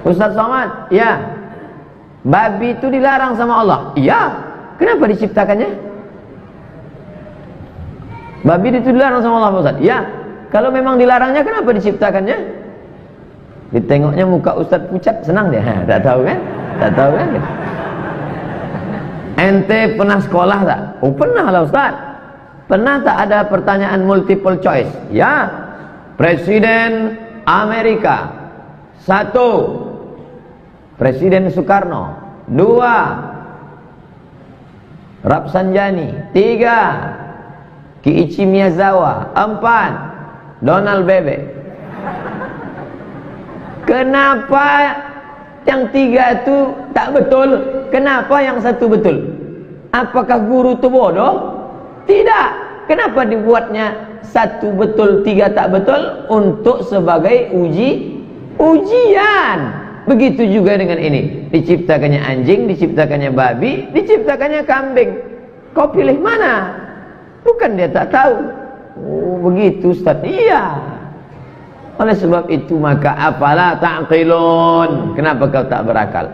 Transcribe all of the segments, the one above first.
Ustaz Somad, ya. Babi itu dilarang sama Allah. Iya. Kenapa diciptakannya? Babi itu dilarang sama Allah, Ustaz. Ya. Kalau memang dilarangnya, kenapa diciptakannya? Ditengoknya muka Ustaz pucat, senang dia. Tak tahu kan? Tak tahu kan? Ente pernah sekolah tak? Oh, pernah lah Ustaz. Pernah tak ada pertanyaan multiple choice? Ya. Presiden Amerika 1, Presiden Soekarno. 2, Rafsanjani. 3, Kiichi Miyazawa. 4, Donald Bebek. Kenapa yang 3 itu tak betul? Kenapa yang 1 betul? Apakah guru itu bodoh? Tidak. Kenapa dibuatnya 1 betul, 3 tak betul? Untuk sebagai ujian. Begitu juga dengan ini. Diciptakannya anjing, diciptakannya babi, diciptakannya kambing. Kau pilih mana? Bukan dia tak tahu. Oh, begitu Ustaz. Iya. Oleh sebab itu maka afala ta'qilun. Kenapa kau tak berakal?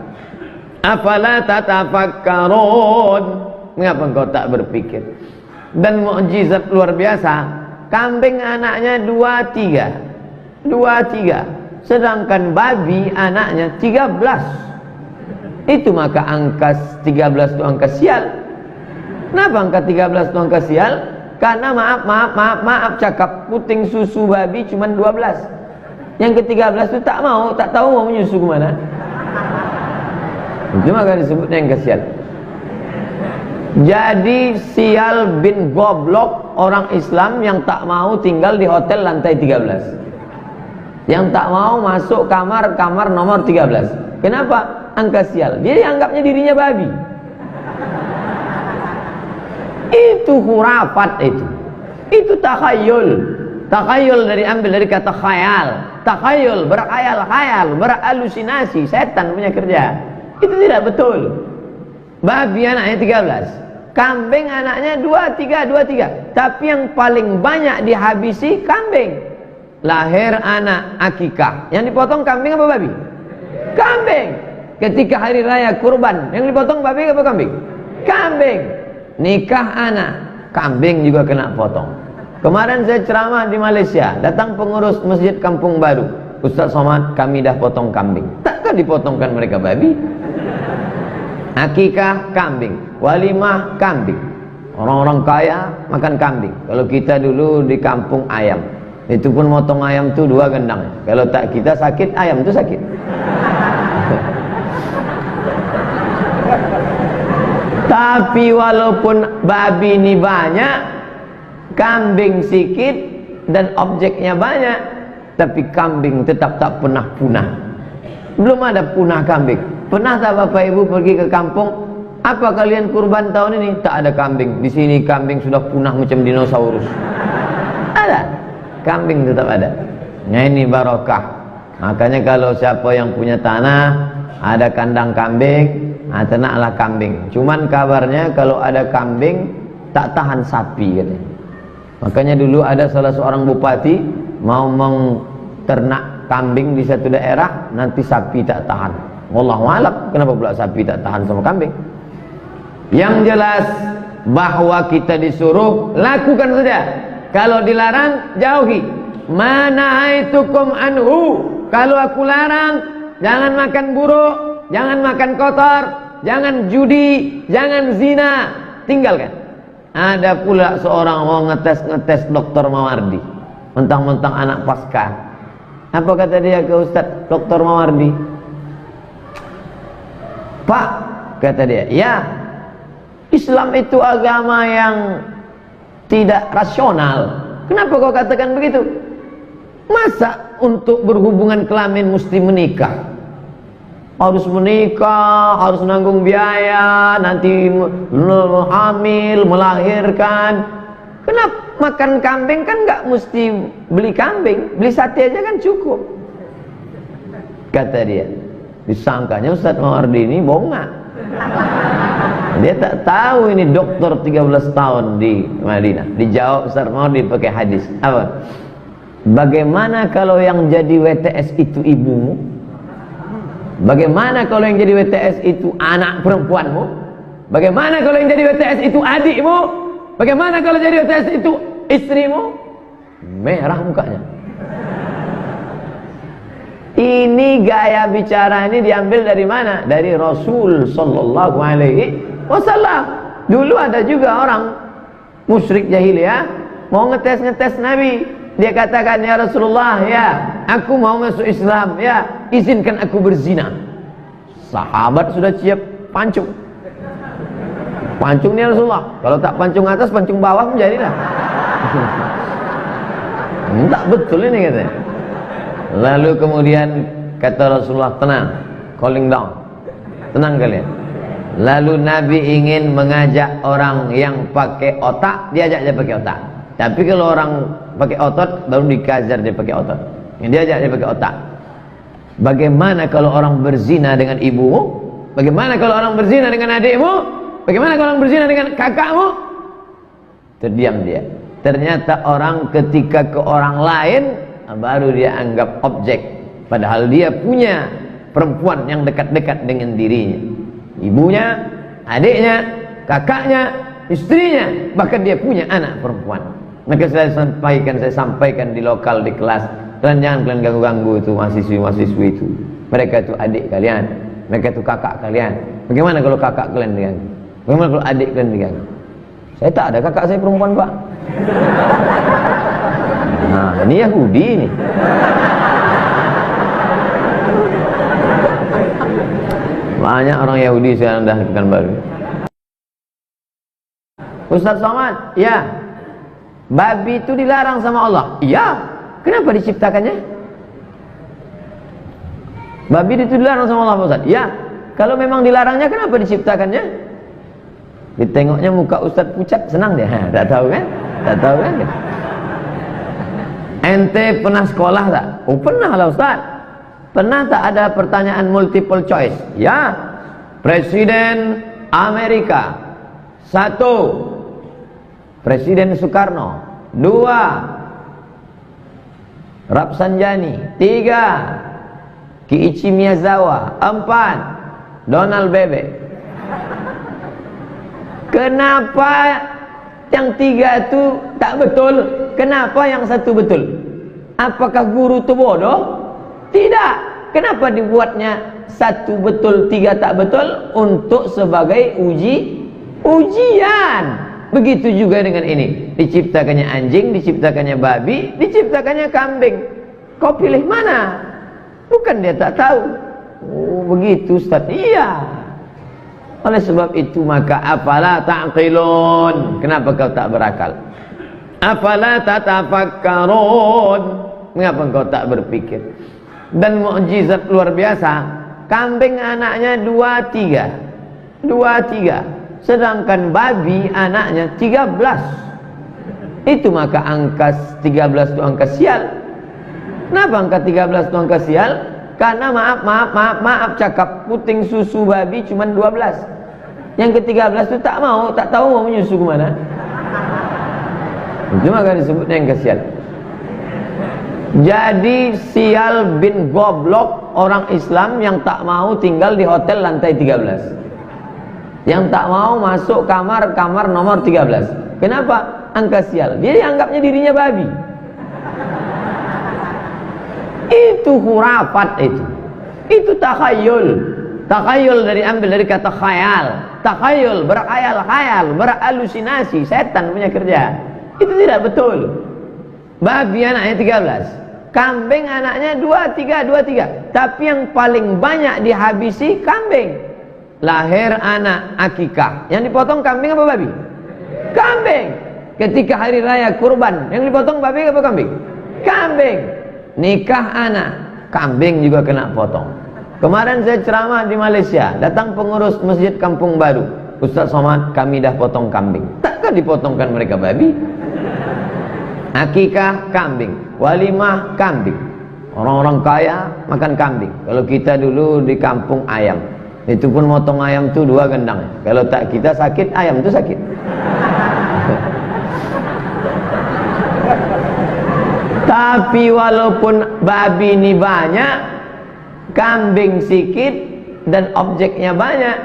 Afala tatafakkarun. Mengapa kau tak berpikir? Dan mukjizat luar biasa. Kambing anaknya 2, 3. Sedangkan babi anaknya 13. Itu maka angka 13 itu angka sial. Kenapa angka 13 itu angka sial? Karena maaf cakap puting susu babi cuma 12. Yang ke-13 itu tak tahu mau menyusu kemana. Itu maka disebutnya yang kesial. Jadi sial bin goblok orang Islam yang tak mau tinggal di hotel lantai 13, yang tak mau masuk kamar nomor 13. Kenapa? Angka sial. Dia dianggapnya dirinya babi. Itu khurafat itu takhayul. Takhayul ambil dari kata khayal. Takhayul, berkhayal-khayal, beralusinasi. Setan punya kerja. Itu tidak betul. Babi anaknya 13, kambing anaknya 23. Tapi yang paling banyak dihabisi kambing. Lahir anak akikah, yang dipotong kambing apa babi? Kambing. Ketika hari raya kurban, yang dipotong babi apa kambing? Kambing. Nikah anak, kambing juga kena potong. Kemarin saya ceramah di Malaysia, datang pengurus masjid Kampung Baru. Ustaz Somad, kami dah potong kambing. Takkan dipotongkan mereka babi? Akikah kambing, walimah kambing. Orang-orang kaya makan kambing. Kalau kita dulu di kampung ayam, itu pun motong ayam tuh 2 gendang. Kalau tak kita sakit, ayam tuh sakit. Tapi walaupun babi ini banyak, kambing sedikit dan objeknya banyak, tapi kambing tetap tak pernah punah. Belum ada punah kambing. Pernah tak Bapak Ibu pergi ke kampung? Apa kalian kurban tahun ini? Tak ada kambing. Di sini kambing sudah punah macam dinosaurus. Ada. Kambing tetap ada. Nah, ini barokah. Makanya kalau siapa yang punya tanah, ada kandang kambing, ternaklah kambing. Cuman kabarnya kalau ada kambing tak tahan sapi katanya. Makanya dulu ada salah seorang bupati mau menternak kambing di satu daerah, nanti sapi tak tahan. Wallahu a'lam, kenapa pula sapi tak tahan sama kambing? Yang jelas bahwa kita disuruh lakukan saja. Kalau dilarang jauhi. Manahaitukum anhu. Kalau aku larang, jangan makan buruk, jangan makan kotor, jangan judi, jangan zina, tinggalkan. Ada pula seorang mau ngetes Dr. Mawardi, mentang-mentang anak pasca. Apa kata dia ke Ustaz Dr. Mawardi? Pak, kata dia, ya, Islam itu agama yang tidak rasional. Kenapa kau katakan begitu? Masa untuk berhubungan kelamin mesti menikah? Harus menikah, harus nanggung biaya, nanti hamil, melahirkan. Kenapa makan kambing kan nggak mesti beli kambing, beli sate aja kan cukup. Kata dia. Disangkanya Ustaz Mawardi ini bonga. Dia tak tahu ini dokter 13 tahun di Madinah. Dijawab Ustaz Mawardi pakai hadis. Apa? Bagaimana kalau yang jadi WTS itu ibumu? Bagaimana kalau yang jadi WTS itu anak perempuanmu? Bagaimana kalau yang jadi WTS itu adikmu? Bagaimana kalau jadi WTS itu istrimu? Merah mukanya. Ini gaya bicara ini diambil dari mana? Dari Rasul sallallahu alaihi wasallam. Dulu ada juga orang musyrik jahiliyah mau ngetes Nabi. Dia katakan, ya Rasulullah, ya aku mau masuk Islam, ya izinkan aku berzina. Sahabat sudah siap pancung. Pancung nih Rasulullah. Kalau tak pancung atas, pancung bawah menjadilah. Tak betul ini katanya. Lalu kemudian kata Rasulullah, tenang, calling down, tenang kalian. Lalu Nabi ingin mengajak orang yang pakai otak, diajak dia pakai otak. Tapi kalau orang pakai otot, baru dikajar dia pakai otot. Yang diajak dia pakai otak. Bagaimana kalau orang berzina dengan ibumu? Bagaimana kalau orang berzina dengan adikmu? Bagaimana kalau orang berzina dengan kakakmu? Terdiam dia. Ternyata orang ketika ke orang lain, baru dia anggap objek. Padahal dia punya perempuan yang dekat-dekat dengan dirinya. Ibunya, adiknya, kakaknya, istrinya, bahkan dia punya anak perempuan. Maka saya sampaikan di lokal, di kelas, dan jangan kalian ganggu-ganggu itu mahasiswi-mahasiswi itu. Mereka itu adik kalian, mereka itu kakak kalian. Bagaimana kalau kakak kalian diganggu? Bagaimana kalau adik kalian diganggu? Saya tak ada kakak saya perempuan, Pak. Nah, ini Yahudi ini. Banyak orang Yahudi sekarang dah Pekanbaru. Ustaz Somad, ya. Babi itu dilarang sama Allah. Iya. Kenapa diciptakannya? Babi itu dilarang sama Allah, Ustaz. Ya. Kalau memang dilarangnya, kenapa diciptakannya? Ditengoknya muka Ustaz pucat, senang dia. Tak tahu kan? Tak tahu kan? Ente pernah sekolah tak? Oh, pernah lah Ustaz. Pernah tak ada pertanyaan multiple choice? Ya. Presiden Amerika 1, Presiden Soekarno. 2, Rafsanjani. 3, Kiichi Miyazawa. 4, Donald Bebek. Kenapa yang 3 itu tak betul? Kenapa yang 1 betul? Apakah guru itu bodoh? Tidak. Kenapa dibuatnya 1 betul, 3 tak betul? Untuk sebagai ujian. Begitu juga dengan ini. Diciptakannya anjing, diciptakannya babi, diciptakannya kambing. Kau pilih mana? Bukan dia tak tahu. Oh, begitu Ustaz. Iya. Oleh sebab itu maka afala ta'qilun. Kenapa kau tak berakal? Afala tatafakkarun. Mengapa kau tak berpikir? Dan mukjizat luar biasa. Kambing anaknya 2, 3. Sedangkan babi anaknya 13. Itu maka angka 13 itu angka sial. Kenapa angka 13 itu angka sial? Karena maaf cakap puting susu babi cuma 12. Yang ke-13 itu tak tahu mau menyusu kemana. Itu maka disebutnya yang kesial. Jadi sial bin goblok orang Islam yang tak mau tinggal di hotel lantai 13. Yang tak mau masuk kamar nomor 13. Kenapa? Angka sial. Dia dianggapnya dirinya babi. Itu khurafat itu. Itu takhayul. Takhayul ambil dari kata khayal. Takhayul, berkhayal-khayal, berhalusinasi. Setan punya kerja. Itu tidak betul. Babi anaknya 13. Kambing anaknya 2, 3. Tapi yang paling banyak dihabisi kambing. Lahir anak akikah, yang dipotong kambing apa babi? Kambing. Ketika hari raya kurban, yang dipotong babi apa kambing? Kambing. Nikah anak, kambing juga kena potong. Kemarin saya ceramah di Malaysia, datang pengurus masjid Kampung Baru. Ustaz Somad, kami dah potong kambing. Takkan dipotongkan mereka babi? Akikah kambing, walimah kambing. Orang-orang kaya makan kambing. Kalau kita dulu di kampung ayam. Itu pun motong ayam tu 2 gendang. Kalau tak kita sakit, ayam tu sakit. Tapi walaupun babi ini banyak, kambing sikit dan objeknya banyak,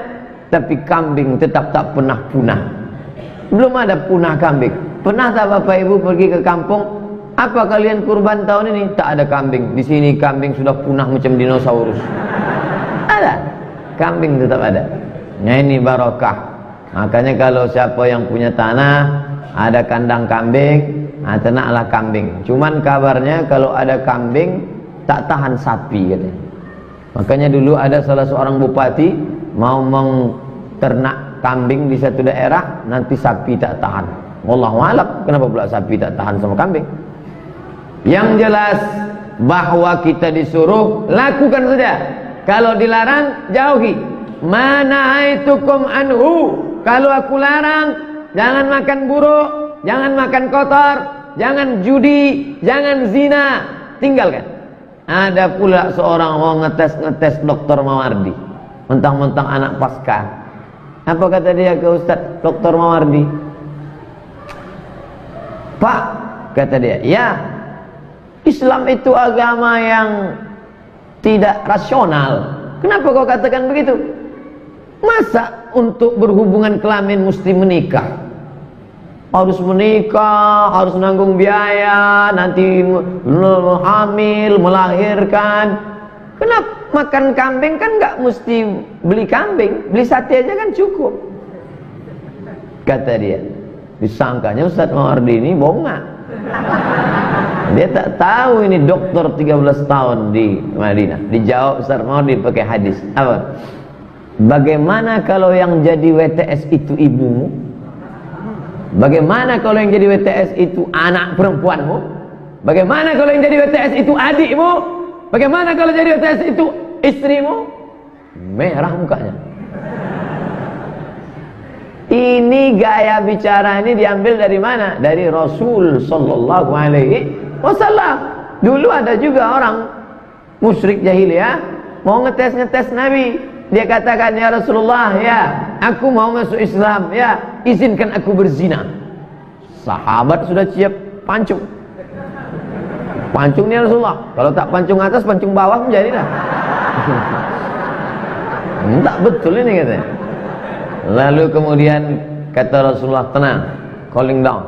tapi kambing tetap tak pernah punah. Belum ada punah kambing. Pernah tak Bapak Ibu pergi ke kampung, apa kalian kurban tahun ini? Tak ada kambing. Di sini kambing sudah punah macam dinosaurus. Ada, kambing tetap ada. Nah, ini barokah. Makanya kalau siapa yang punya tanah, ada kandang kambing, ternaklah kambing. Cuman kabarnya kalau ada kambing tak tahan sapi katanya. Makanya dulu ada salah seorang bupati mau menternak kambing di satu daerah, nanti sapi tak tahan. Wallahu a'lam, kenapa pula sapi tak tahan sama kambing? Yang jelas bahwa kita disuruh lakukan saja. Kalau dilarang jauhi. Manahaitukum anhu. Kalau aku larang, jangan makan buruk, jangan makan kotor, jangan judi, jangan zina, tinggalkan. Ada pula seorang mau ngetes Dr. Mawardi, mentang-mentang anak pasca. Apa kata dia ke Ustaz Dr. Mawardi? Pak, kata dia, ya, Islam itu agama yang tidak rasional. Kenapa kau katakan begitu? Masa untuk berhubungan kelamin mesti menikah? Harus menikah, harus nanggung biaya, nanti hamil, melahirkan. Kenapa makan kambing kan nggak mesti beli kambing, beli sate aja kan cukup. Kata dia. Disangkanya Ustaz Mawardi ini bonga. Dia tak tahu ini dokter 13 tahun di Madinah. Dijawab Ustaz Mawardi pakai hadis. Apa? Bagaimana kalau yang jadi WTS itu ibumu? Bagaimana kalau yang jadi WTS itu anak perempuanmu? Bagaimana kalau yang jadi WTS itu adikmu? Bagaimana kalau jadi WTS itu istrimu? Merah mukanya. Ini gaya bicara ini diambil dari mana? Dari Rasul Sallallahu Alaihi Wasallam. Dulu ada juga orang musyrik jahiliyah mau ngetes Nabi. Dia katakan, ya Rasulullah, ya, aku mau masuk Islam, ya, izinkan aku berzina. Sahabat sudah siap pancung. Pancung nih Rasulullah. Kalau tak pancung atas, pancung bawah menjadilah. Tak betul ini katanya. Lalu kemudian kata Rasulullah, tenang, calling down,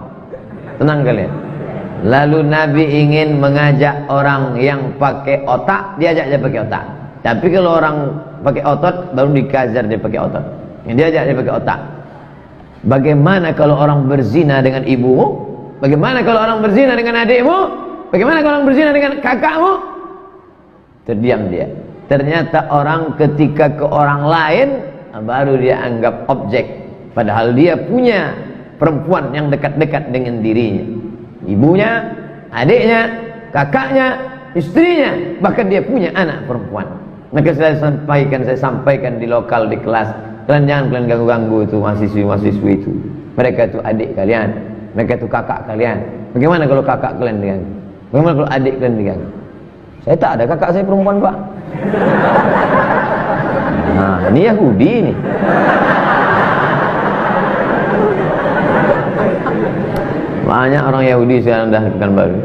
tenang kalian. Lalu Nabi ingin mengajak orang yang pakai otak, diajak dia pakai otak. Tapi kalau orang pakai otot, baru dikajar dia pakai otot. Yang diajak dia pakai otak. Bagaimana kalau orang berzina dengan ibumu? Bagaimana kalau orang berzina dengan adikmu? Bagaimana kalau orang berzina dengan kakakmu? Terdiam dia. Ternyata orang ketika ke orang lain, baru dia anggap objek, padahal dia punya perempuan yang dekat-dekat dengan dirinya, ibunya, adiknya, kakaknya, istrinya, bahkan dia punya anak perempuan. Maka saya sampaikan di lokal, di kelas, kalian jangan kalian ganggu-ganggu itu mahasiswi-mahasiswi itu. Mereka itu adik kalian, mereka itu kakak kalian. Bagaimana kalau kakak kalian diganggu? Bagaimana kalau adik kalian diganggu? Saya tak ada kakak saya perempuan, Pak. Nah, ini Yahudi ini. Banyak orang Yahudi sekarang dah Pekanbaru.